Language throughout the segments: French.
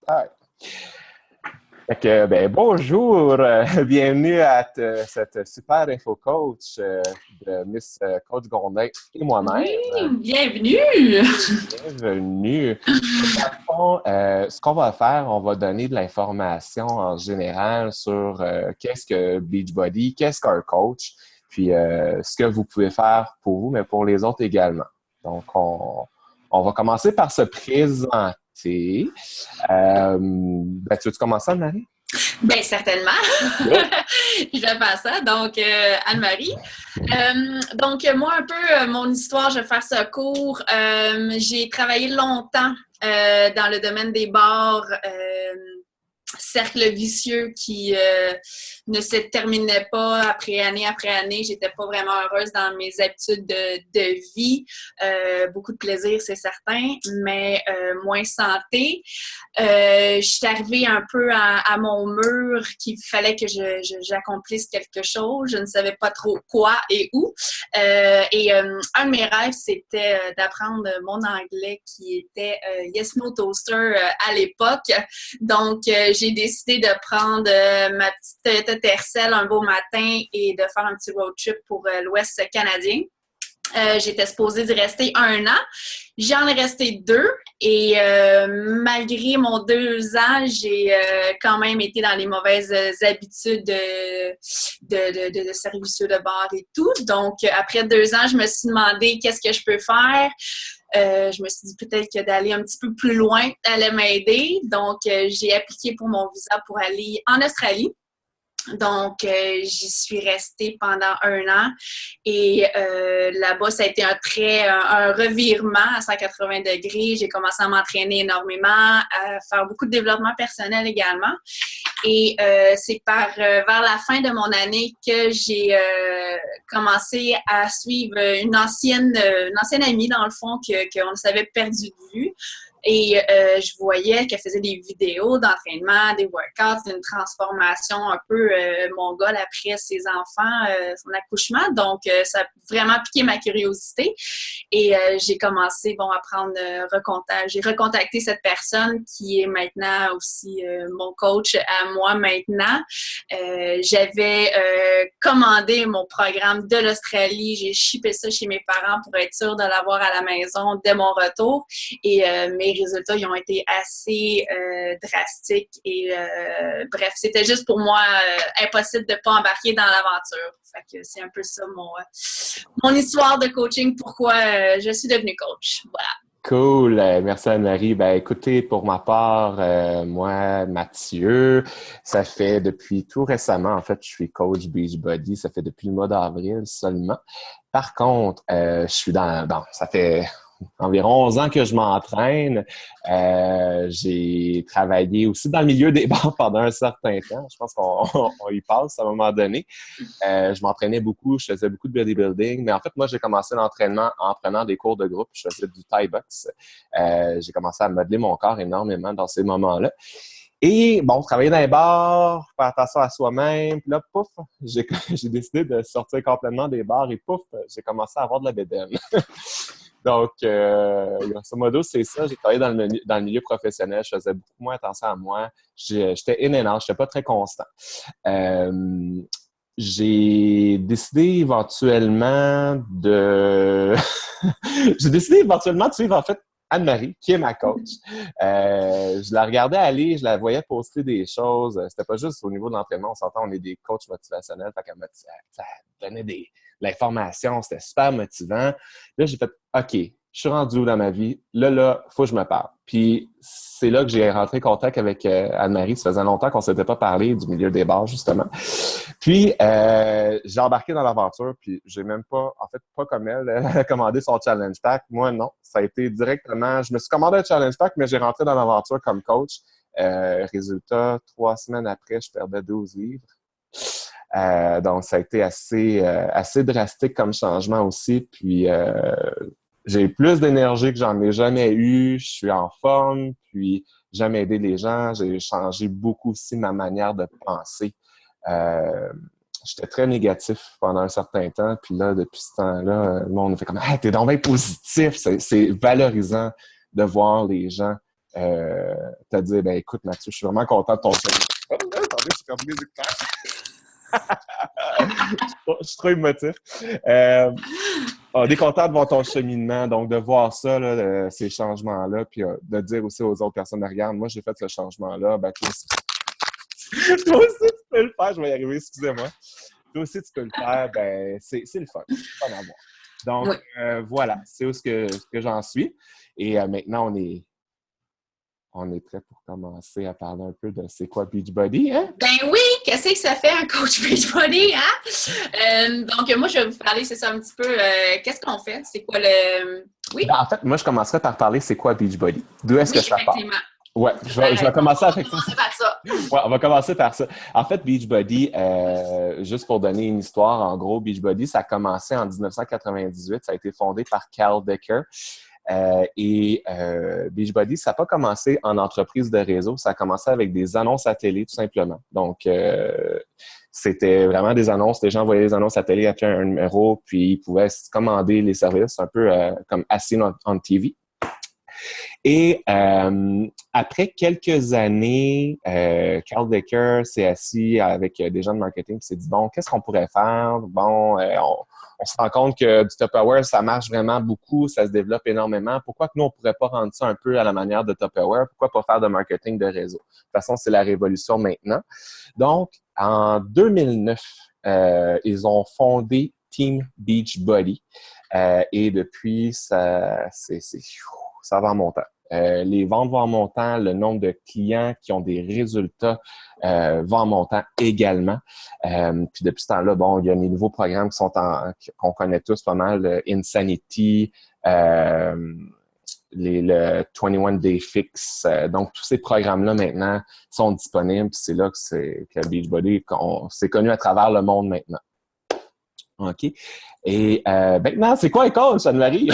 Ah. Fait que, bonjour, bienvenue à cette super info coach de Miss Coach Gondin et Oui, moi-même. bienvenue! Bienvenue. Dans le fond, ce qu'on va faire, on va donner de l'information en général sur qu'est-ce que Beachbody, qu'est-ce qu'un coach, puis ce que vous pouvez faire pour vous, mais pour les autres également. Donc, on va commencer par se présenter. Tu veux-tu commencer, Marie? Bien, certainement. Good. Je vais faire ça. Donc, Anne-Marie. Moi, un peu, mon histoire, je vais faire ça court. J'ai travaillé longtemps dans le domaine des bars. Cercle vicieux qui ne se terminait pas après année. J'étais pas vraiment heureuse dans mes habitudes de vie. Beaucoup de plaisir, c'est certain, mais moins santé. Je suis arrivée un peu à mon mur qu'il fallait que j'accomplisse quelque chose. Je ne savais pas trop quoi et où. Un de mes rêves, c'était d'apprendre mon anglais qui était Yes No Toaster à l'époque. Donc, j'ai décidé de prendre ma petite Tercel un beau matin et de faire un petit road trip pour l'Ouest canadien. J'étais supposée d'y rester 1 an. J'en ai resté 2 et malgré mon 2 ans, j'ai quand même été dans les mauvaises habitudes de servicieux de bar et tout. Donc, après 2 ans, je me suis demandé qu'est-ce que je peux faire. Je me suis dit peut-être que d'aller un petit peu plus loin allait m'aider. Donc, j'ai appliqué pour mon visa pour aller en Australie. Donc, j'y suis restée pendant 1 an et là-bas, ça a été un revirement à 180 degrés. J'ai commencé à m'entraîner énormément, à faire beaucoup de développement personnel également. Et c'est vers la fin de mon année que j'ai commencé à suivre une ancienne amie, dans le fond, qu'on s'avait perdu de vue. Et je voyais qu'elle faisait des vidéos d'entraînement, des workouts, une transformation un peu mongole après ses enfants, son accouchement. Donc, ça a vraiment piqué ma curiosité. Et j'ai commencé à prendre recontact. J'ai recontacté cette personne qui est maintenant aussi mon coach à moi maintenant. J'avais commandé mon programme de l'Australie. J'ai shippé ça chez mes parents pour être sûre de l'avoir à la maison dès mon retour. Et mes résultats, ils ont été assez drastiques. Et bref, c'était juste pour moi impossible de ne pas embarquer dans l'aventure. Fait que c'est un peu ça mon histoire de coaching, pourquoi je suis devenue coach. Voilà. Cool. Merci Anne-Marie. Écoutez, pour ma part, moi, Mathieu, ça fait depuis tout récemment, en fait, je suis coach Beachbody. Ça fait depuis le mois d'avril seulement. Par contre, je suis ça fait environ 11 ans que je m'entraîne. J'ai travaillé aussi dans le milieu des bars pendant un certain temps. Je pense qu'on y passe à un moment donné. Je m'entraînais beaucoup, je faisais beaucoup de bodybuilding, mais en fait, moi, j'ai commencé l'entraînement en prenant des cours de groupe. Je faisais du Thai box. J'ai commencé à modeler mon corps énormément dans ces moments-là. Et bon, travailler dans les bars, faire attention à soi-même, puis là, pouf, j'ai décidé de sortir complètement des bars et pouf, j'ai commencé à avoir de la bédaine. Donc, grosso modo, c'est ça. J'ai travaillé dans le milieu professionnel. Je faisais beaucoup moins attention à moi. J'étais in and out. J'étais pas très constant. Euh, j'ai décidé éventuellement de... j'ai décidé éventuellement de suivre, en fait, Anne-Marie, qui est ma coach. Je la regardais aller, je la voyais poster des choses. C'était pas juste au niveau de l'entraînement. On s'entend, on est des coachs motivationnels. Fait qu'elle ça donnait de l'information. C'était super motivant. Là, j'ai fait, OK, je suis rendu où dans ma vie? Là, faut que je me parle. Puis, c'est là que j'ai rentré en contact avec Anne-Marie. Ça faisait longtemps qu'on ne s'était pas parlé du milieu des bars, justement. Puis, j'ai embarqué dans l'aventure, puis j'ai même pas, en fait, pas comme elle, commandé son challenge pack. Moi, non. Ça a été directement, je me suis commandé un challenge pack, mais j'ai rentré dans l'aventure comme coach. Résultat, 3 semaines après, je perdais 12 livres. Donc, ça a été assez drastique comme changement aussi. Puis, j'ai plus d'énergie que j'en ai jamais eu. Je suis en forme. Puis, j'aime aider les gens. J'ai changé beaucoup aussi ma manière de penser. J'étais très négatif pendant un certain temps. Puis là, depuis ce temps-là, le monde fait comme « Hey, t'es donc bien positif! » C'est valorisant de voir les gens te dire, ben écoute, Mathieu, je suis vraiment content de ton cheminement. Oh, attendez, j'ai perdu mes écouteurs. Je suis trop émotif. On est content de voir ton cheminement, donc de voir ça, là, ces changements-là, puis de dire aussi aux autres personnes, regarde, moi, j'ai fait ce changement-là, ben toi aussi, toi aussi, tu peux le faire, je vais y arriver, excusez-moi. Toi aussi, tu peux le faire, ben c'est le fun. C'est le fun à voir. Donc, Oui. voilà, c'est où ce que j'en suis. Et maintenant, on est prêt pour commencer à parler un peu de c'est quoi Beachbody, hein? Ben oui, qu'est-ce que ça fait un coach Beachbody, hein? Donc, moi, je vais vous parler, c'est ça, un petit peu, qu'est-ce qu'on fait? C'est quoi le... Oui? Ben, en fait, moi, je commencerai par parler c'est quoi Beachbody. D'où est-ce Oui, que ça part? effectivement. Ouais, je vais commencer On va avec ça. commencer par ça. Ouais, on va commencer par ça. En fait, Beachbody, juste pour donner une histoire, en gros, Beachbody, ça a commencé en 1998. Ça a été fondé par Cal Decker. Beachbody, ça n'a pas commencé en entreprise de réseau, ça a commencé avec des annonces à télé, tout simplement. Donc, c'était vraiment des annonces. Les gens voyaient les annonces à télé, appelaient un numéro, puis ils pouvaient commander les services, un peu comme As on TV. Et après quelques années, Carl Decker s'est assis avec des gens de marketing et s'est dit, bon, qu'est-ce qu'on pourrait faire? Bon, on se rend compte que du Tupperware, ça marche vraiment beaucoup, ça se développe énormément. Pourquoi que nous, on pourrait pas rendre ça un peu à la manière de Tupperware? Pourquoi pas faire de marketing de réseau? De toute façon, c'est la révolution maintenant. Donc, en 2009, ils ont fondé Team Beachbody. Et depuis, ça va en montant. Les ventes vont en montant, le nombre de clients qui ont des résultats va en montant également. Puis depuis ce temps-là, bon, il y a des nouveaux programmes qu'on connaît tous pas mal, Insanity, le 21 Day Fix. Donc, tous ces programmes-là, maintenant, sont disponibles. Puis c'est là que Beachbody, c'est connu à travers le monde maintenant. OK. Et maintenant, c'est quoi un coach, Anne-Marie?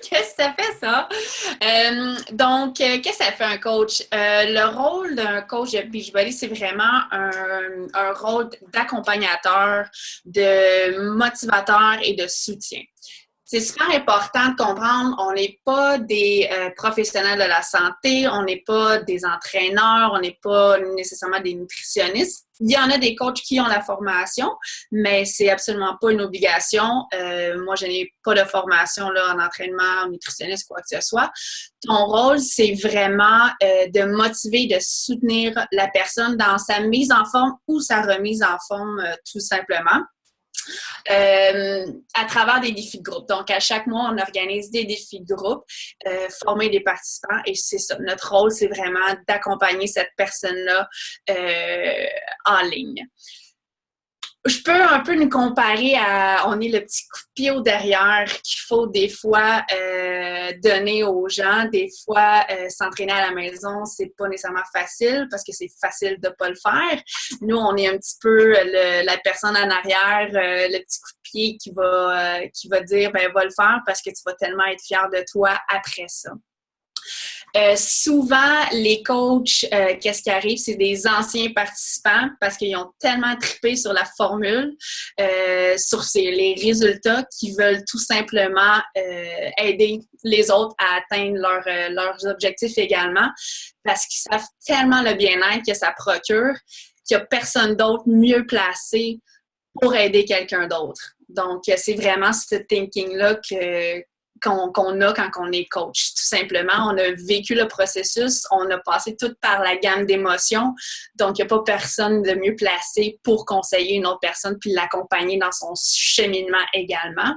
Qu'est-ce que ça fait, ça? Qu'est-ce que ça fait un coach? Le rôle d'un coach de Beachbody, c'est vraiment un rôle d'accompagnateur, de motivateur et de soutien. C'est super important de comprendre, on n'est pas des professionnels de la santé, on n'est pas des entraîneurs, on n'est pas nécessairement des nutritionnistes. Il y en a des coachs qui ont la formation, mais c'est absolument pas une obligation. Moi, je n'ai pas de formation là, en entraînement, en nutritionniste, quoi que ce soit. Ton rôle, c'est vraiment de motiver, de soutenir la personne dans sa mise en forme ou sa remise en forme, tout simplement. À travers des défis de groupe. Donc, à chaque mois, on organise des défis de groupe, former des participants et c'est ça. Notre rôle, c'est vraiment d'accompagner cette personne-là en ligne. Je peux un peu nous comparer à, on est le petit coup de pied au derrière qu'il faut des fois donner aux gens. Des fois, s'entraîner à la maison, c'est pas nécessairement facile parce que c'est facile de pas le faire. Nous, on est un petit peu la personne en arrière, le petit coup de pied qui va dire, ben va le faire parce que tu vas tellement être fier de toi après ça. Souvent, les coachs, qu'est-ce qui arrive? C'est des anciens participants parce qu'ils ont tellement trippé sur la formule, sur les résultats qu'ils veulent tout simplement aider les autres à atteindre leurs objectifs également parce qu'ils savent tellement le bien-être que ça procure qu'il n'y a personne d'autre mieux placé pour aider quelqu'un d'autre. Donc, c'est vraiment ce thinking-là qu'on a quand on est coach. Tout simplement, on a vécu le processus, on a passé tout par la gamme d'émotions, donc il n'y a pas personne de mieux placé pour conseiller une autre personne puis l'accompagner dans son cheminement également.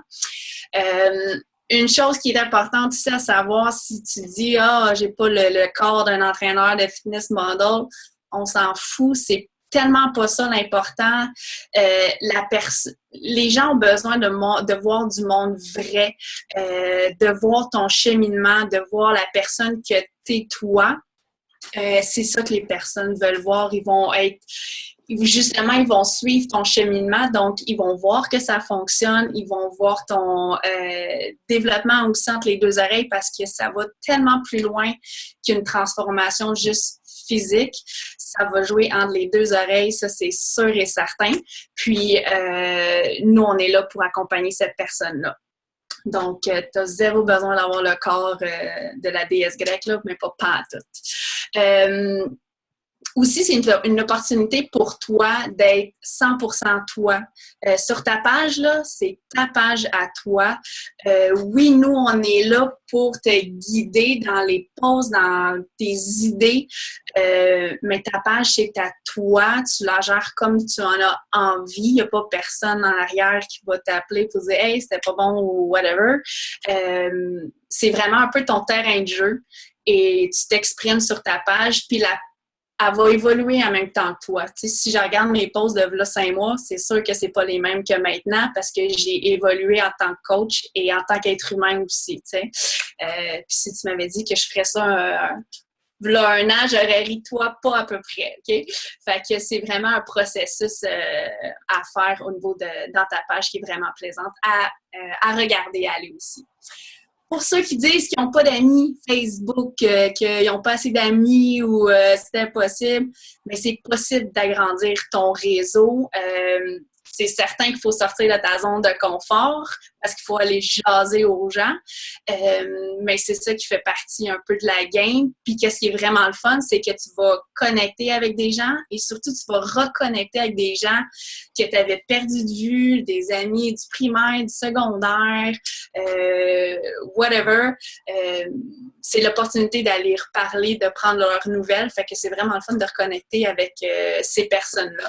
Une chose qui est importante aussi à savoir, si tu dis « Ah, j'ai pas le corps d'un entraîneur de fitness model », on s'en fout, c'est tellement pas ça l'important. Les gens ont besoin de voir du monde vrai, de voir ton cheminement, de voir la personne que t'es toi. C'est ça que les personnes veulent voir. Ils vont suivre ton cheminement, donc ils vont voir que ça fonctionne, ils vont voir ton développement aussi entre les deux oreilles parce que ça va tellement plus loin qu'une transformation juste physique. Ça va jouer entre les deux oreilles, ça c'est sûr et certain. Puis, nous, on est là pour accompagner cette personne-là. Donc, tu as zéro besoin d'avoir le corps de la déesse grecque, là, mais pas pantoute. Aussi, c'est une opportunité pour toi d'être 100% toi. Sur ta page, là, c'est ta page à toi. Oui, nous, on est là pour te guider dans les posts, dans tes idées, mais ta page, c'est à toi. Tu la gères comme tu en as envie. Il n'y a pas personne en arrière qui va t'appeler pour dire « Hey, c'était pas bon » ou whatever. C'est vraiment un peu ton terrain de jeu et tu t'exprimes sur ta page, puis elle va évoluer en même temps que toi. Tu sais, si je regarde mes posts de là 5 mois, c'est sûr que c'est pas les mêmes que maintenant parce que j'ai évolué en tant que coach et en tant qu'être humain aussi. Tu sais. Puis si tu m'avais dit que je ferais ça là 1 an, j'aurais ri toi pas à peu près. OK? Fait que c'est vraiment un processus à faire au niveau dans ta page qui est vraiment plaisante à regarder aller aussi. Pour ceux qui disent qu'ils n'ont pas d'amis Facebook, qu'ils n'ont pas assez d'amis ou c'est impossible, mais c'est possible d'agrandir ton réseau. C'est certain qu'il faut sortir de ta zone de confort parce qu'il faut aller jaser aux gens. Mais c'est ça qui fait partie un peu de la game. Puis qu'est-ce qui est vraiment le fun, c'est que tu vas connecter avec des gens et surtout, tu vas reconnecter avec des gens que tu avais perdu de vue, des amis du primaire, du secondaire, whatever. C'est l'opportunité d'aller reparler, de prendre leurs nouvelles. Fait que c'est vraiment le fun de reconnecter avec ces personnes-là.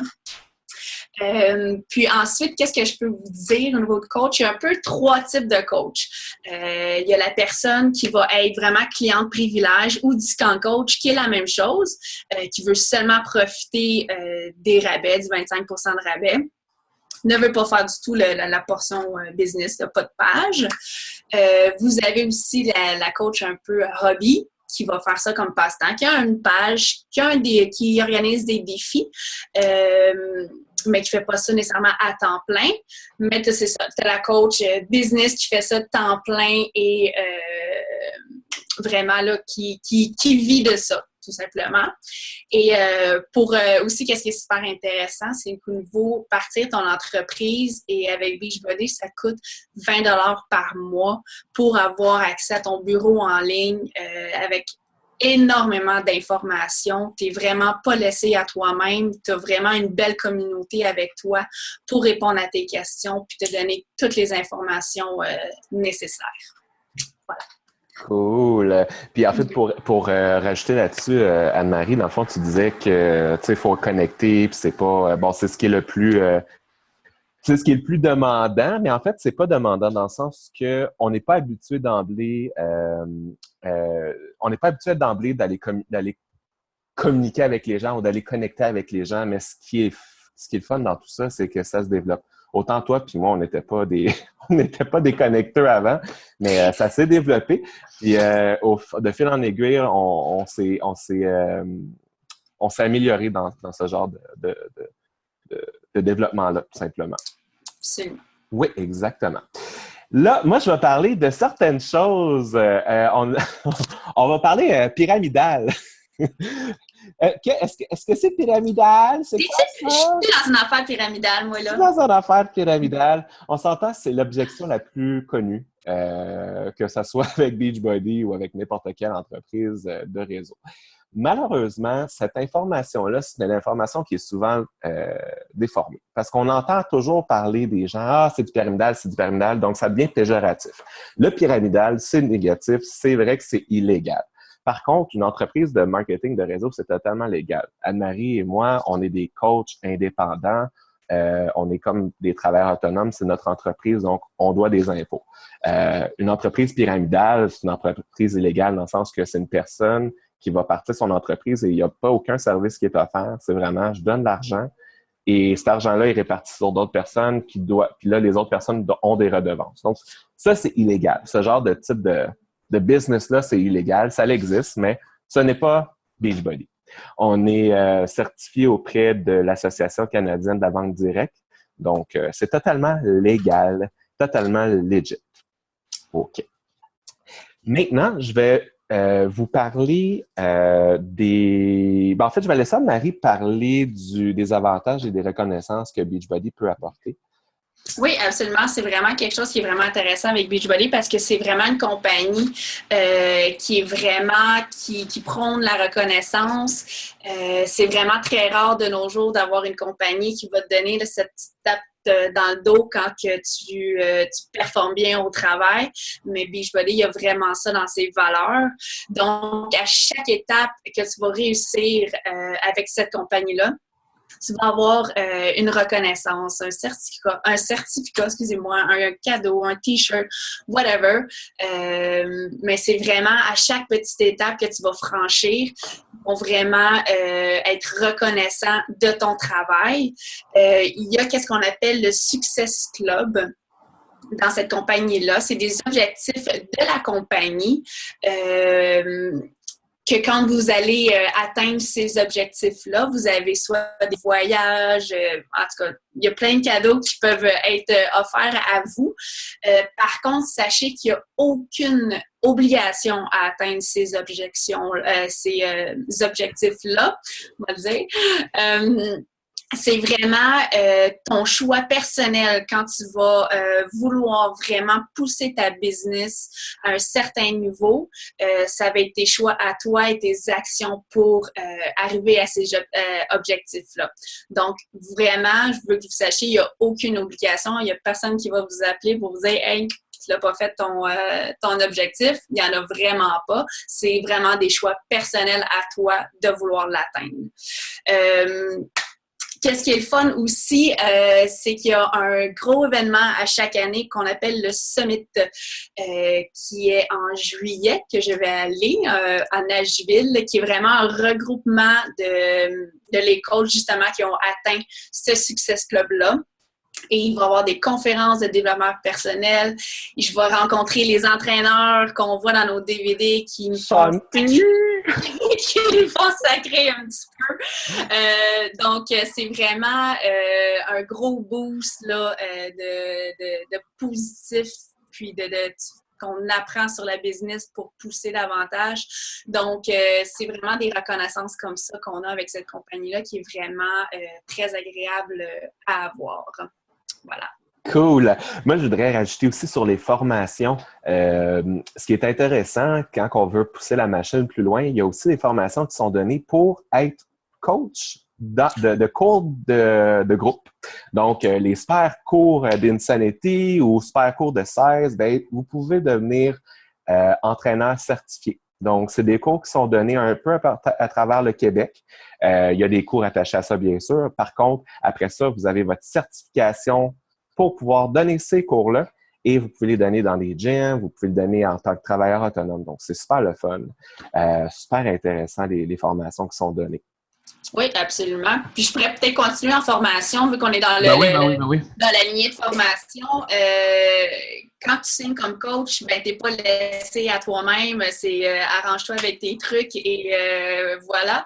Puis ensuite, qu'est-ce que je peux vous dire au niveau de coach? Il y a un peu 3 types de coach. Il y a la personne qui va être vraiment cliente privilège ou discount coach, qui est la même chose, qui veut seulement profiter des rabais, du 25% de rabais. Ne veut pas faire du tout la portion business, pas de page. Vous avez aussi la coach un peu hobby, qui va faire ça comme passe-temps, qui a une page, qui organise des défis, mais qui ne fait pas ça nécessairement à temps plein. Mais c'est ça, tu as la coach business qui fait ça temps plein et vraiment là, qui vit de ça, tout simplement. Et pour aussi, qu'est-ce qui est super intéressant, c'est qu'au niveau partir ton entreprise et avec Beachbody, ça coûte 20 $ par mois pour avoir accès à ton bureau en ligne avec énormément d'informations. Tu n'es vraiment pas laissé à toi-même. Tu as vraiment une belle communauté avec toi pour répondre à tes questions puis te donner toutes les informations nécessaires. Voilà. Cool. Puis en fait, pour rajouter là-dessus, Anne-Marie, dans le fond, tu disais que il faut connecter, puis c'est pas bon, c'est ce qui est le plus c'est ce qui est le plus demandant, mais en fait, c'est pas demandant dans le sens que on n'est pas habitué d'emblée on n'est pas habitué d'emblée d'aller communiquer avec les gens ou d'aller connecter avec les gens, mais ce qui est le fun dans tout ça, c'est que ça se développe. Autant toi puis moi, on n'était pas des on n'était pas des connecteurs avant, mais ça s'est développé. Puis de fil en aiguille, on s'est amélioré dans ce genre de développement-là, tout simplement. Absolument. Oui, exactement. Là, moi, je vais parler de certaines choses. On va parler pyramidal. Est-ce que c'est pyramidal? C'est quoi ça? Je suis dans une affaire pyramidale, moi, là. Je suis dans une affaire pyramidale. On s'entend, c'est l'objection la plus connue, que ce soit avec Beachbody ou avec n'importe quelle entreprise de réseau. Malheureusement, cette information-là, c'est une information qui est souvent déformée. Parce qu'on entend toujours parler des gens « Ah, c'est du pyramidal », donc ça devient péjoratif. Le pyramidal, c'est négatif, c'est vrai que c'est illégal. Par contre, une entreprise de marketing de réseau, c'est totalement légal. Anne-Marie et moi, on est des coachs indépendants, on est comme des travailleurs autonomes, c'est notre entreprise, donc on doit des impôts. Une entreprise pyramidale, c'est une entreprise illégale dans le sens que c'est une personne qui va partir son entreprise et il n'y a pas aucun service qui est offert. C'est vraiment, je donne l'argent et cet argent-là est réparti sur d'autres personnes puis là, les autres personnes ont des redevances. Donc, ça, c'est illégal. Ce genre de type de business-là, c'est illégal. Ça existe, mais ce n'est pas Beachbody. On est certifié auprès de l'Association canadienne de la vente directe. Donc, c'est totalement légal, totalement legit. OK. Maintenant, je vais vous parler des... Ben, en fait, je vais laisser Anne-Marie parler des avantages et des reconnaissances que Beachbody peut apporter. Oui, absolument. C'est vraiment quelque chose qui est vraiment intéressant avec Beachbody parce que c'est vraiment une compagnie qui est vraiment, qui prône la reconnaissance. C'est vraiment très rare de nos jours d'avoir une compagnie qui va te donner là, cette petite tape dans le dos quand que tu performes bien au travail. Mais Beachbody, il y a vraiment ça dans ses valeurs. Donc, à chaque étape que tu vas réussir avec cette compagnie-là, tu vas avoir une reconnaissance, un certificat, excusez-moi, un cadeau, un T-shirt, whatever. Mais c'est vraiment à chaque petite étape que tu vas franchir pour vraiment être reconnaissant de ton travail. Il y a qu'est-ce qu'on appelle le Success Club dans cette compagnie-là. C'est des objectifs de la compagnie. Que quand vous allez atteindre ces objectifs-là, vous avez soit des voyages, en tout cas, il y a plein de cadeaux qui peuvent être offerts à vous. Par contre, sachez qu'il n'y a aucune obligation à atteindre ces objectifs-là, on va dire. C'est vraiment ton choix personnel quand tu vas vouloir vraiment pousser ta business à un certain niveau. Ça va être tes choix à toi et tes actions pour arriver à ces objectifs-là. Donc, vraiment, je veux que vous sachiez, il n'y a aucune obligation. Il n'y a personne qui va vous appeler pour vous dire « Hey, tu n'as pas fait ton objectif. » Il n'y en a vraiment pas. C'est vraiment des choix personnels à toi de vouloir l'atteindre. Qu'est-ce qui est le fun aussi, c'est qu'il y a un gros événement à chaque année qu'on appelle le Summit, qui est en juillet, que je vais aller à Nashville, qui est vraiment un regroupement de les coachs justement qui ont atteint ce Success Club-là. Et il va y avoir des conférences de développement personnel. Je vais rencontrer les entraîneurs qu'on voit dans nos DVD qui me font sacrer un petit peu. Donc, c'est vraiment un gros boost là, de positif, puis qu'on apprend sur la business pour pousser davantage. Donc, c'est vraiment des reconnaissances comme ça qu'on a avec cette compagnie-là qui est vraiment très agréable à avoir. Voilà. Cool. Moi, je voudrais rajouter aussi sur les formations. Ce qui est intéressant, quand on veut pousser la machine plus loin, il y a aussi des formations qui sont données pour être coach de cours de groupe. Donc, les super cours d'Insanity ou super cours de 16, ben, vous pouvez devenir entraîneur certifié. Donc, c'est des cours qui sont donnés un peu à travers le Québec. Il y a des cours attachés à ça, bien sûr. Par contre, après ça, vous avez votre certification pour pouvoir donner ces cours-là et vous pouvez les donner dans des gyms, vous pouvez le donner en tant que travailleur autonome. Donc, c'est super le fun. Super intéressant, les formations qui sont données. Oui, absolument. Puis je pourrais peut-être continuer en formation, vu qu'on est dans dans la lignée de formation. Quand tu signes comme coach, ben t'es pas laissé à toi-même. C'est arrange-toi avec tes trucs et voilà.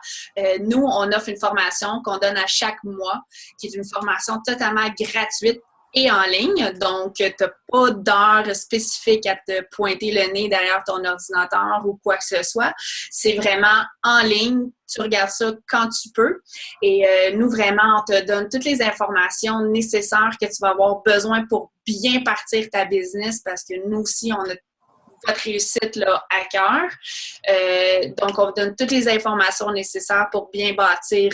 Nous, on offre une formation qu'on donne à chaque mois, qui est une formation totalement gratuite et en ligne. Donc, tu n'as pas d'heure spécifique à te pointer le nez derrière ton ordinateur ou quoi que ce soit. C'est vraiment en ligne. Tu regardes ça quand tu peux. Et nous, vraiment, on te donne toutes les informations nécessaires que tu vas avoir besoin pour bien partir ta business parce que nous aussi, on a votre réussite là, à cœur. Donc, on vous donne toutes les informations nécessaires pour bien bâtir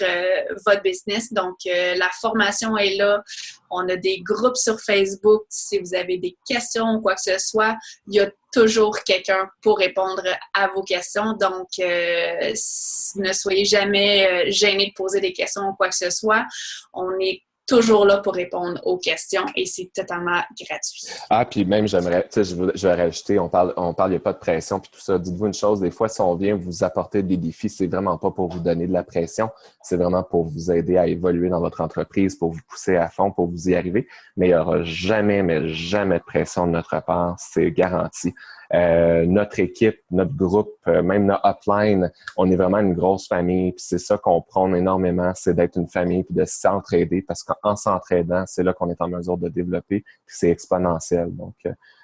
votre business. Donc, la formation est là. On a des groupes sur Facebook. Si vous avez des questions ou quoi que ce soit, il y a toujours quelqu'un pour répondre à vos questions. Donc, ne soyez jamais gênés de poser des questions ou quoi que ce soit. On est toujours là pour répondre aux questions et c'est totalement gratuit. Ah, puis même, j'aimerais, tu sais, je vais rajouter, il n'y a pas de pression puis tout ça. Dites-vous une chose, des fois, si on vient vous apporter des défis, c'est vraiment pas pour vous donner de la pression, c'est vraiment pour vous aider à évoluer dans votre entreprise, pour vous pousser à fond, pour vous y arriver. Mais il n'y aura jamais, mais jamais de pression de notre part, c'est garanti. Notre équipe, notre groupe, même notre upline, on est vraiment une grosse famille. Puis c'est ça qu'on prône énormément, c'est d'être une famille puis de s'entraider parce qu'en s'entraidant, c'est là qu'on est en mesure de développer. Puis c'est exponentiel. Donc,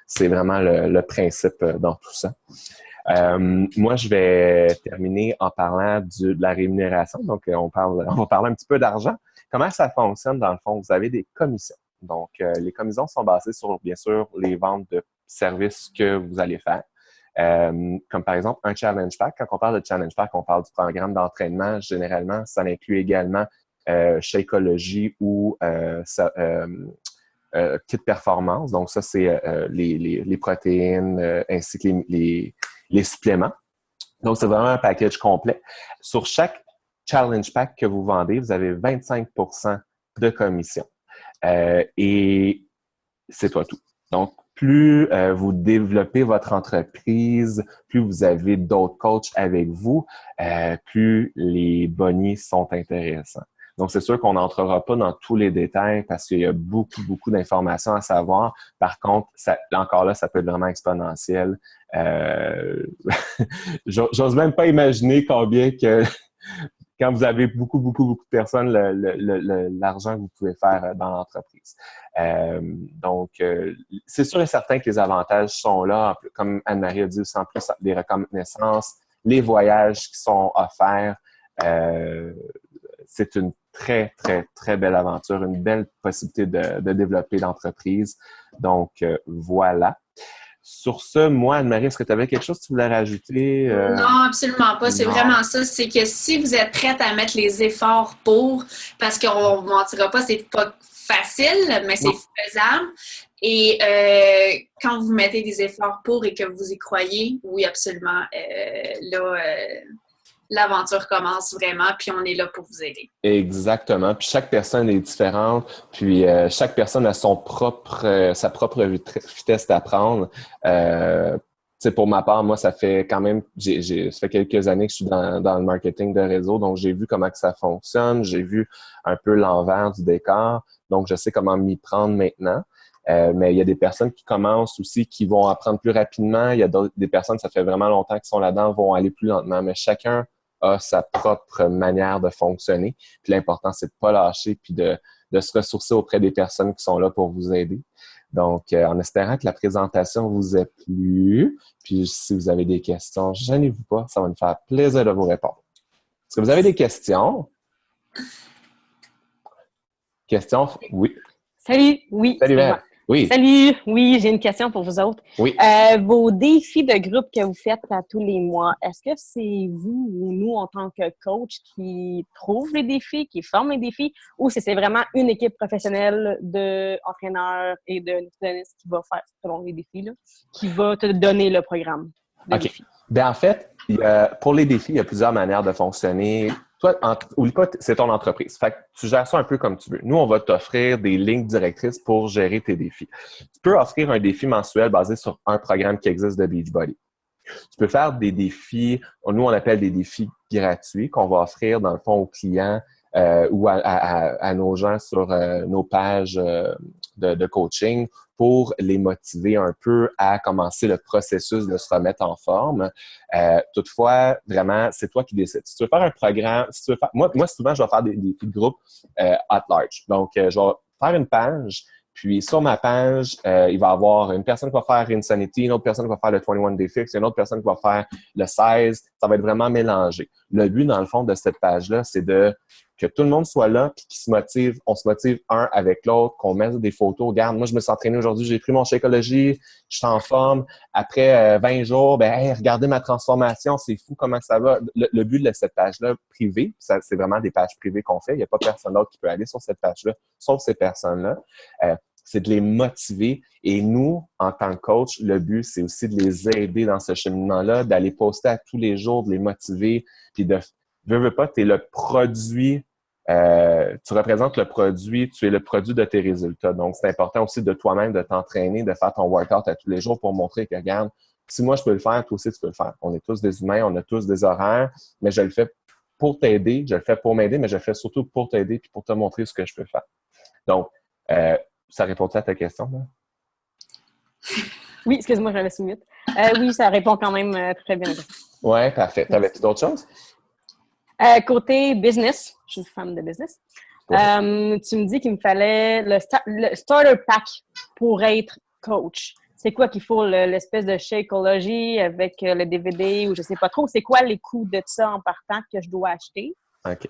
c'est vraiment le principe dans tout ça. Moi, je vais terminer en parlant de la rémunération. Donc, on va parler un petit peu d'argent. Comment ça fonctionne dans le fond? Vous avez des commissions. Donc, les commissions sont basées sur, bien sûr, les ventes de services que vous allez faire. Comme par exemple un challenge pack. Quand on parle de challenge pack, on parle du programme d'entraînement. Généralement, ça inclut également Shakeology ou kit performance. Donc, ça, c'est les protéines ainsi que les suppléments. Donc, c'est vraiment un package complet. Sur chaque challenge pack que vous vendez, vous avez 25% de commission. Et c'est pas tout. Donc, plus vous développez votre entreprise, plus vous avez d'autres coachs avec vous, plus les bonus sont intéressants. Donc, c'est sûr qu'on n'entrera pas dans tous les détails parce qu'il y a beaucoup, beaucoup d'informations à savoir. Par contre, encore là, ça peut être vraiment exponentiel. J'ose même pas imaginer combien que quand vous avez beaucoup, beaucoup, beaucoup de personnes, l'argent que vous pouvez faire dans l'entreprise. Donc, c'est sûr et certain que les avantages sont là. Comme Anne-Marie a dit aussi, en plus, des reconnaissances, les voyages qui sont offerts. C'est une très, très, très belle aventure, une belle possibilité de développer l'entreprise. Donc, voilà. Sur ce, moi, Anne-Marie, est-ce que tu avais quelque chose que tu voulais rajouter? Non, absolument pas. C'est Non. vraiment ça. C'est que si vous êtes prête à mettre les efforts pour, parce qu'on ne vous mentira pas, c'est pas facile, mais c'est faisable. Et quand vous mettez des efforts pour et que vous y croyez, oui, absolument, l'aventure commence vraiment, puis on est là pour vous aider. Exactement. Puis chaque personne est différente. Puis chaque personne a sa propre vitesse d'apprendre. Pour ma part, moi, ça fait quand même, ça fait quelques années que je suis dans le marketing de réseau, donc j'ai vu comment que ça fonctionne, j'ai vu un peu l'envers du décor, donc je sais comment m'y prendre maintenant. Mais il y a des personnes qui commencent aussi, qui vont apprendre plus rapidement. Il y a des personnes, ça fait vraiment longtemps qu'ils sont là-dedans, vont aller plus lentement. Mais chacun a sa propre manière de fonctionner. Puis l'important, c'est de pas lâcher puis de se ressourcer auprès des personnes qui sont là pour vous aider. Donc, en espérant que la présentation vous ait plu, puis si vous avez des questions, gênez-vous pas, ça va me faire plaisir de vous répondre. Est-ce que vous avez des questions? Questions? Oui. Salut, oui. Salut, Val. Oui. Salut, oui, j'ai une question pour vous autres. Oui. Vos défis de groupe que vous faites à tous les mois, est-ce que c'est vous ou nous, en tant que coach, qui trouvent les défis, qui forment les défis, ou c'est vraiment une équipe professionnelle d'entraîneurs et de nutritionnistes qui va faire, selon les défis, là, qui va te donner le programme de défis? Bien, en fait, pour les défis, il y a plusieurs manières de fonctionner. Toi, oublie pas, c'est ton entreprise. Fait que tu gères ça un peu comme tu veux. Nous, on va t'offrir des lignes directrices pour gérer tes défis. Tu peux offrir un défi mensuel basé sur un programme qui existe de Beachbody. Tu peux faire des défis, nous, on appelle des défis gratuits qu'on va offrir, dans le fond, aux clients ou à nos gens sur nos pages de coaching pour les motiver un peu à commencer le processus de se remettre en forme. Toutefois, vraiment, c'est toi qui décides. Si tu veux faire un programme, si tu veux faire, moi, souvent, je vais faire des défis de groupe at large. Donc, je vais faire une page. Puis, sur ma page, il va y avoir une personne qui va faire Insanity, une autre personne qui va faire le 21 Day Fix, une autre personne qui va faire le 16. Ça va être vraiment mélangé. Le but, dans le fond, de cette page-là, c'est que tout le monde soit là puis qu'on se motive. On se motive un avec l'autre, qu'on mette des photos. Regarde, moi, je me suis entraîné aujourd'hui, j'ai pris mon Shakeology, je suis en forme. Après 20 jours, hey, regardez ma transformation, c'est fou comment ça va. Le but de cette page-là privée, c'est vraiment des pages privées qu'on fait. Il n'y a pas personne d'autre qui peut aller sur cette page-là, sauf ces personnes-là. C'est de les motiver. Et nous, en tant que coach, le but, c'est aussi de les aider dans ce cheminement-là, d'aller poster à tous les jours, de les motiver, puis veux pas, tu es le produit, tu représentes le produit, tu es le produit de tes résultats. Donc, c'est important aussi de toi-même, de t'entraîner, de faire ton workout à tous les jours pour montrer que, regarde, si moi je peux le faire, toi aussi tu peux le faire. On est tous des humains, on a tous des horaires, mais je le fais pour t'aider, je le fais pour m'aider, mais je le fais surtout pour t'aider puis pour te montrer ce que je peux faire. Donc, ça répond-tu à ta question, là? Oui, excuse-moi, j'avais soumis. Oui, ça répond quand même très bien. Oui, parfait. T'avais-tu d'autres choses? Côté business, je suis une femme de business. Ouais. Tu me dis qu'il me fallait le starter pack pour être coach. C'est quoi qu'il faut, l'espèce de Shakeology avec le DVD ou je sais pas trop. C'est quoi les coûts de ça en partant que je dois acheter? OK.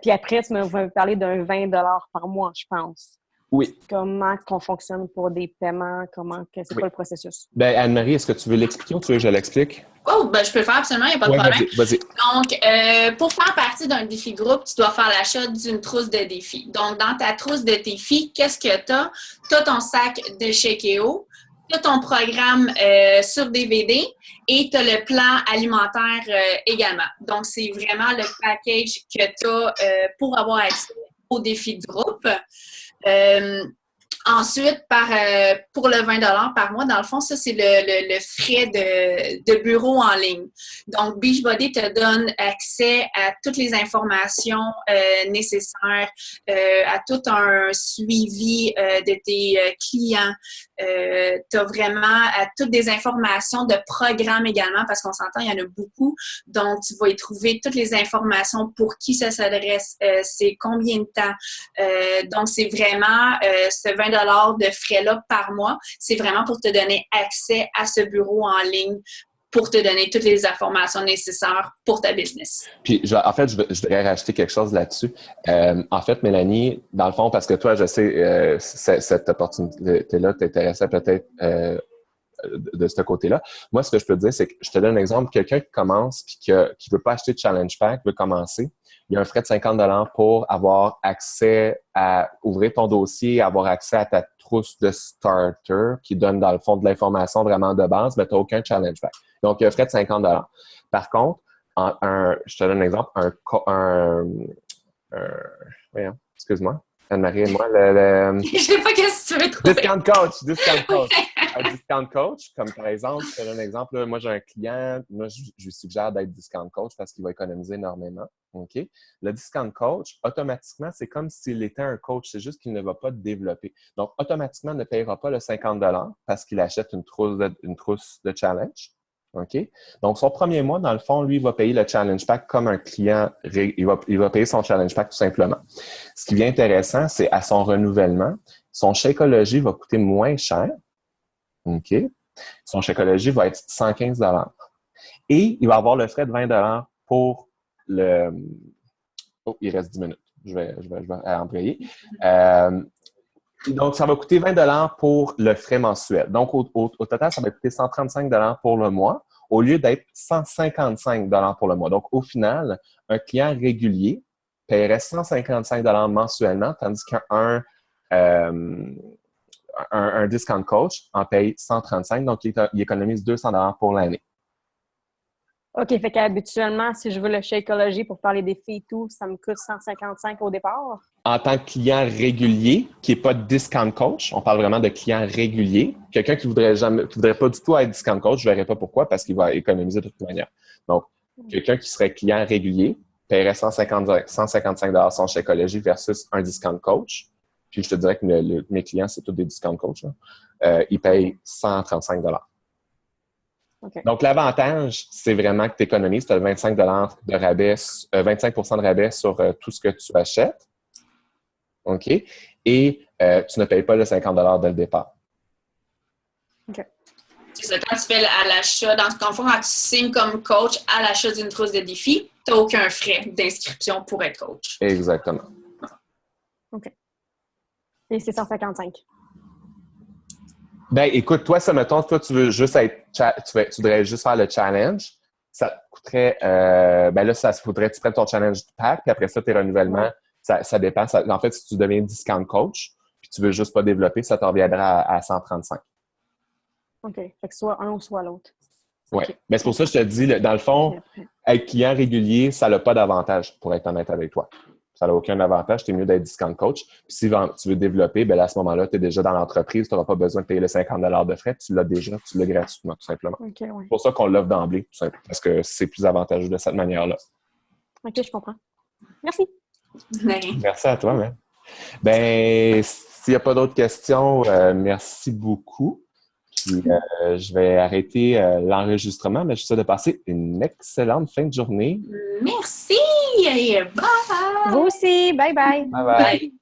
Puis après, tu m'as parlé d'un 20 $ par mois, je pense. Oui. Comment qu'on fonctionne pour des paiements? C'est Oui. quoi le processus? Ben, Anne-Marie, est-ce que tu veux l'expliquer ou tu veux que je l'explique? Oh, ben, je peux le faire absolument, il n'y a pas de Oui, problème. vas-y. Donc, pour faire partie d'un défi groupe, tu dois faire l'achat d'une trousse de défis. Donc, dans ta trousse de défis, qu'est-ce que tu as? Tu as ton sac de Shake.io, tu as ton programme sur DVD et tu as le plan alimentaire également. Donc, c'est vraiment le package que tu as pour avoir accès au défi de groupe. Ensuite, pour le 20 par mois, dans le fond, ça, c'est le frais de bureau en ligne. Donc, Beachbody te donne accès à toutes les informations nécessaires, à tout un suivi de tes clients. Tu as vraiment toutes des informations de programmes également, parce qu'on s'entend, il y en a beaucoup. Donc, tu vas y trouver toutes les informations pour qui ça s'adresse, c'est combien de temps. Donc, c'est vraiment ce 20 de frais-là par mois, c'est vraiment pour te donner accès à ce bureau en ligne pour te donner toutes les informations nécessaires pour ta business. Puis, en fait, je voudrais rajouter quelque chose là-dessus. En fait, Mélanie, dans le fond, parce que toi, je sais, cette opportunité-là t'intéressait peut-être de ce côté-là. Moi, ce que je peux te dire, c'est que je te donne un exemple. Quelqu'un qui commence puis qui ne veut pas acheter de Challenge Pack, veut commencer, il y a un frais de 50 $ pour avoir accès à ouvrir ton dossier, avoir accès à ta trousse de starter qui donne, dans le fond, de l'information vraiment de base, mais tu n'as aucun Challenge Pack. Donc, il y a un frais de 50 $. Par contre, je te donne un exemple, voyons, excuse-moi, Anne-Marie et moi, Je ne sais pas qu'est-ce que tu veux trouver. Discount coach. Un discount coach, comme par exemple, je te donne un exemple, là, moi j'ai un client, moi je lui suggère d'être discount coach parce qu'il va économiser énormément. OK? Le discount coach, automatiquement, c'est comme s'il était un coach, c'est juste qu'il ne va pas développer. Donc, automatiquement, il ne payera pas le 50 $ parce qu'il achète une trousse de challenge. OK? Donc, son premier mois, dans le fond, lui, il va payer le challenge pack comme un client. Il va payer son challenge pack tout simplement. Ce qui est intéressant, c'est à son renouvellement, son Shakeology va coûter moins cher. OK? Son Shakeology va être 115 $. Et il va avoir le frais de 20 $ pour le... Oh, il reste 10 minutes. Je vais embrayer. Donc, ça va coûter 20 $ pour le frais mensuel. Donc, au total, ça va coûter 135 $ pour le mois au lieu d'être 155 $ pour le mois. Donc, au final, un client régulier paierait 155 $ mensuellement, tandis qu'un discount coach en paye 135 $, donc il économise 200 $ pour l'année. OK, fait qu'habituellement, si je veux le Shakeology pour faire les défis et tout, ça me coûte 155 au départ. En tant que client régulier, qui n'est pas discount coach, on parle vraiment de client régulier. Quelqu'un qui voudrait pas du tout être discount coach, je ne verrais pas pourquoi, parce qu'il va économiser de toute manière. Donc, quelqu'un qui serait client régulier paierait 155 $ son Shakeology versus un discount coach. Puis je te dirais que mes clients, c'est tous des discount coach. Ils payent 135 $. Okay. Donc, l'avantage, c'est vraiment que tu économises. Tu as 25 $ de rabais, 25 % de rabais sur tout ce que tu achètes. OK? Et tu ne payes pas le 50 $ dès le départ. OK. C'est ça, quand tu fais à l'achat, dans le fond, quand tu signes comme coach à l'achat d'une trousse de défi, tu n'as aucun frais d'inscription pour être coach. Exactement. OK. Et c'est 155. Ben, écoute, toi, ça mettons, toi, tu veux juste tu voudrais juste faire le challenge. Ça te coûterait, ben là, ça faudrait que tu prennes ton challenge pack, puis après ça, tes renouvellements, ça dépend. En fait, si tu deviens discount coach, puis tu veux juste pas développer, ça te reviendra à 135. OK. Fait que soit un ou soit l'autre. Oui. Okay. Mais c'est pour ça que je te dis, dans le fond, être client régulier, ça n'a pas d'avantage, pour être honnête avec toi. Ça n'a aucun avantage. Tu es mieux d'être discount coach. Puis si tu veux développer, bien, à ce moment-là, tu es déjà dans l'entreprise. Tu n'auras pas besoin de payer le 50 $ de frais. Tu l'as déjà, tu l'as gratuitement, tout simplement. Okay, ouais. C'est pour ça qu'on l'offre d'emblée, tout simplement, parce que c'est plus avantageux de cette manière-là. OK, je comprends. Merci. Merci à toi, man. Ben, s'il n'y a pas d'autres questions, merci beaucoup. Puis, je vais arrêter l'enregistrement, mais je te souhaite de passer une excellente fin de journée. Merci! Bye! Vous aussi. Bye bye. Bye bye.